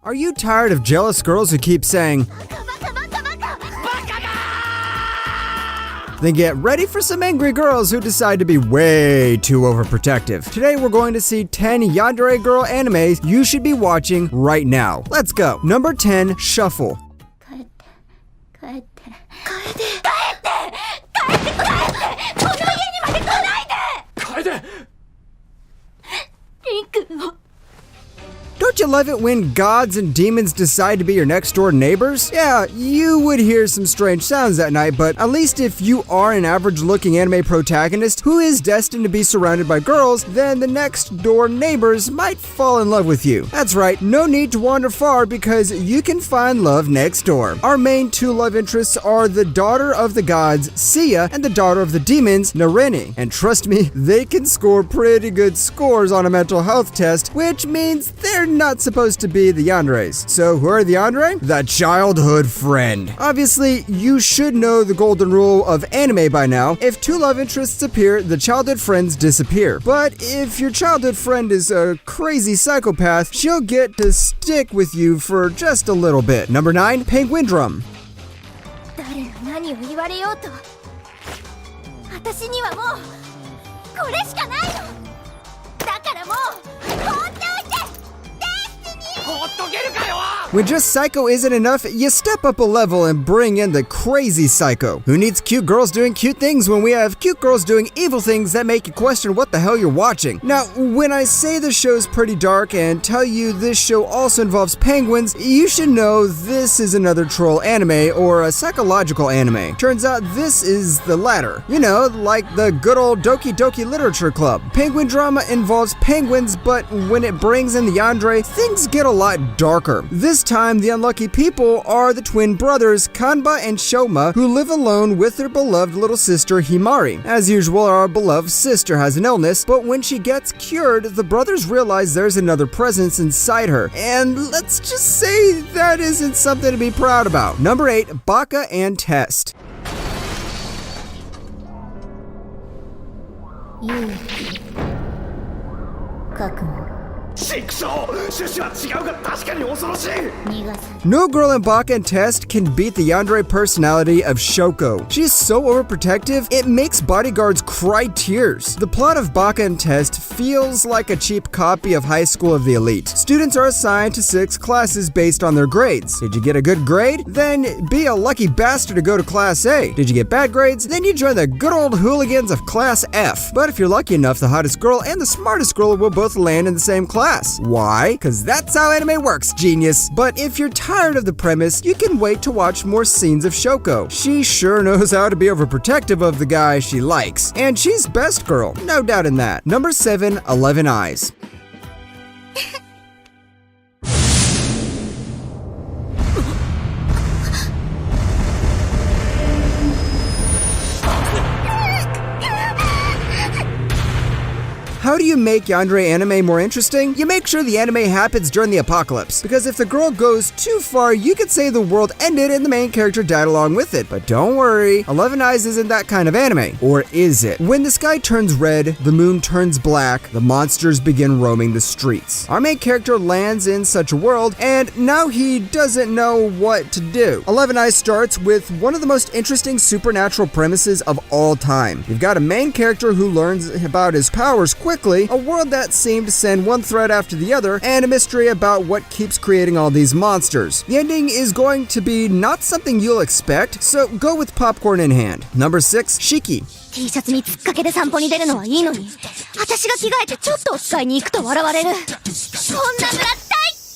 Are you tired of jealous girls who keep saying, then get ready for some angry girls who decide to be way too overprotective. Today we're going to see 10 yandere girl animes you should be watching right now. Let's go. Number 10, Shuffle. Don't you love it when gods and demons decide to be your next door neighbors? Yeah, you would hear some strange sounds that night, but at least if you are an average looking anime protagonist who is destined to be surrounded by girls, then the next door neighbors might fall in love with you. That's right, no need to wander far because you can find love next door. Our main two love interests are the daughter of the gods, Sia, and the daughter of the demons, Nareni. And trust me, they can score pretty good scores on a mental health test, which means they're not supposed to be the yanderes. So who are the yandere? The childhood friend. Obviously, you should know the golden rule of anime by now. If two love interests appear, the childhood friends disappear. But if your childhood friend is a crazy psychopath, she'll get to stick with you for just a little bit. Number 9, Penguin Drum. When just psycho isn't enough, you step up a level and bring in the crazy psycho. Who needs cute girls doing cute things when we have cute girls doing evil things that make you question what the hell you're watching? Now, when I say the show's pretty dark and tell you this show also involves penguins, you should know this is another troll anime or a psychological anime. Turns out this is the latter. You know, like the good old Doki Doki Literature Club. Penguin drama involves penguins, but when it brings in the yandere, things get a lot darker. This time, the unlucky people are the twin brothers Kanba and Shoma, who live alone with their beloved little sister Himari. As usual, our beloved sister has an illness, but when she gets cured, the brothers realize there's another presence inside her. And let's just say that isn't something to be proud about. Number 8, Baka and Test. No girl in Baka and Test can beat the yandere personality of Shoko. She's so overprotective, it makes bodyguards cry tears. The plot of Baka and Test feels like a cheap copy of High School of the Elite. Students are assigned to 6 classes based on their grades. Did you get a good grade? Then be a lucky bastard to go to Class A. Did you get bad grades? Then you join the good old hooligans of Class F. But if you're lucky enough, the hottest girl and the smartest girl will both land in the same class. Why? Because that's how anime works, genius. But if you're tired of the premise, you can wait to watch more scenes of Shoko. She sure knows how to be overprotective of the guy she likes. And she's best girl, no doubt in that. Number 7, 11 Eyes. How do you make yandere anime more interesting? You make sure the anime happens during the apocalypse. Because if the girl goes too far, you could say the world ended and the main character died along with it. But don't worry, 11 Eyes isn't that kind of anime. Or is it? When the sky turns red, the moon turns black, the monsters begin roaming the streets. Our main character lands in such a world, and now he doesn't know what to do. 11 Eyes starts with one of the most interesting supernatural premises of all time. You've got a main character who learns about his powers quickly, a world that seemed to send one threat after the other, and a mystery about what keeps creating all these monsters. The ending is going to be not something you'll expect, so go with popcorn in hand. Number 6, Shiki. T シャツに突っかけて散歩に出るのはいいのに、私が着替えてちょっとお使いに行くと笑われる。こんな村大っ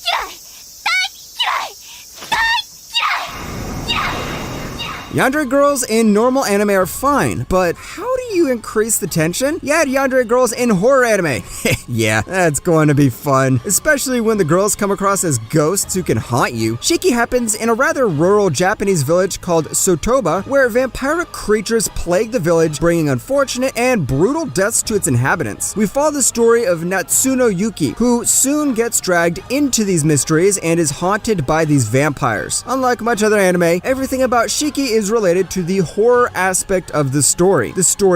嫌い！Yandere girls in normal anime are fine, but how do you increase the tension? You add yandere girls in horror anime. Yeah, that's going to be fun, especially when the girls come across as ghosts who can haunt you. Shiki happens in a rather rural Japanese village called Sotoba, where vampiric creatures plague the village, bringing unfortunate and brutal deaths to its inhabitants. We follow the story of Natsuno Yuki, who soon gets dragged into these mysteries and is haunted by these vampires. Unlike much other anime, everything about Shiki is related to the horror aspect of the story. The story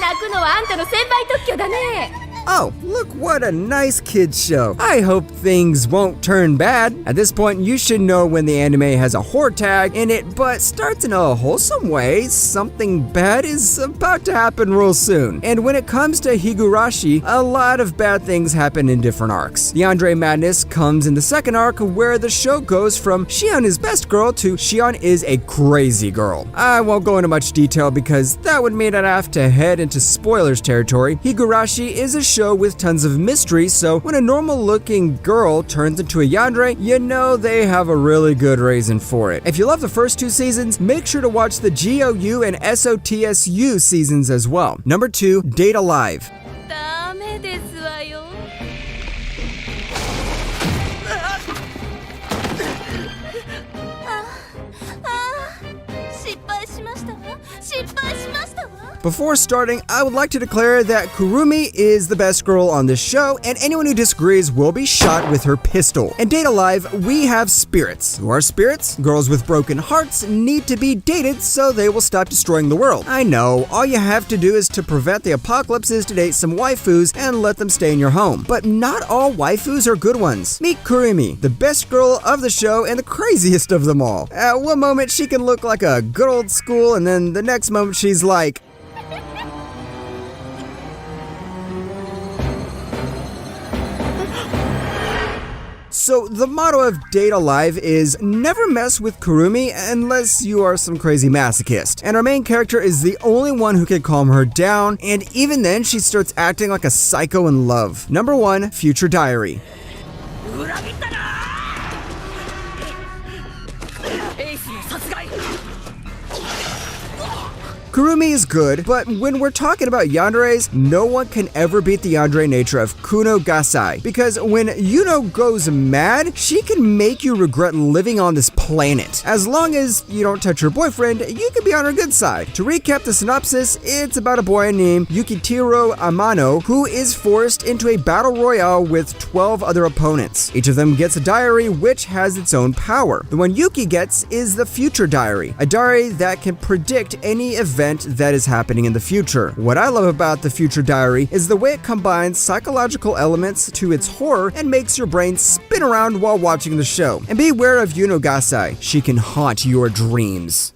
泣くのはあんたの先輩特許だね。 Oh, look what a nice kids show. I hope things won't turn bad. At this point, you should know when the anime has a horror tag in it, but starts in a wholesome way. Something bad is about to happen real soon. And when it comes to Higurashi, a lot of bad things happen in different arcs. The Yandere madness comes in the second arc, where the show goes from Shion is best girl to Shion is a crazy girl. I won't go into much detail because that would mean I'd have to head into spoilers territory. Higurashi is a show with tons of mystery, so when a normal looking girl turns into a yandere, you know they have a really good reason for it. If you love the first 2 seasons, make sure to watch the GOU and SOTSU seasons as well. Number 2, Date Alive. ダメですわよ。 失敗しましたわ。失敗しましたわ。 Before starting, I would like to declare that Kurumi is the best girl on this show, and anyone who disagrees will be shot with her pistol. In Date Alive, we have spirits. Who are spirits? Girls with broken hearts need to be dated so they will stop destroying the world. I know, all you have to do is to prevent the apocalypse is to date some waifus and let them stay in your home. But not all waifus are good ones. Meet Kurumi, the best girl of the show and the craziest of them all. At one moment, she can look like a good old school, and then the next moment, she's like, so the motto of Date Alive is never mess with Kurumi unless you are some crazy masochist. And our main character is the only one who can calm her down, and even then she starts acting like a psycho in love. Number 1, Future Diary. Kurumi is good, but when we're talking about yanderes, no one can ever beat the yandere nature of Kuno Gasai. Because when Yuno goes mad, she can make you regret living on this planet. As long as you don't touch her boyfriend, you can be on her good side. To recap the synopsis, it's about a boy named Yukitiro Amano who is forced into a battle royale with 12 other opponents. Each of them gets a diary which has its own power. The one Yuki gets is the Future Diary, a diary that can predict any event that is happening in the future. What I love about the Future Diary is the way it combines psychological elements to its horror and makes your brain spin around while watching the show. And beware of Yuno Gasai, she can haunt your dreams.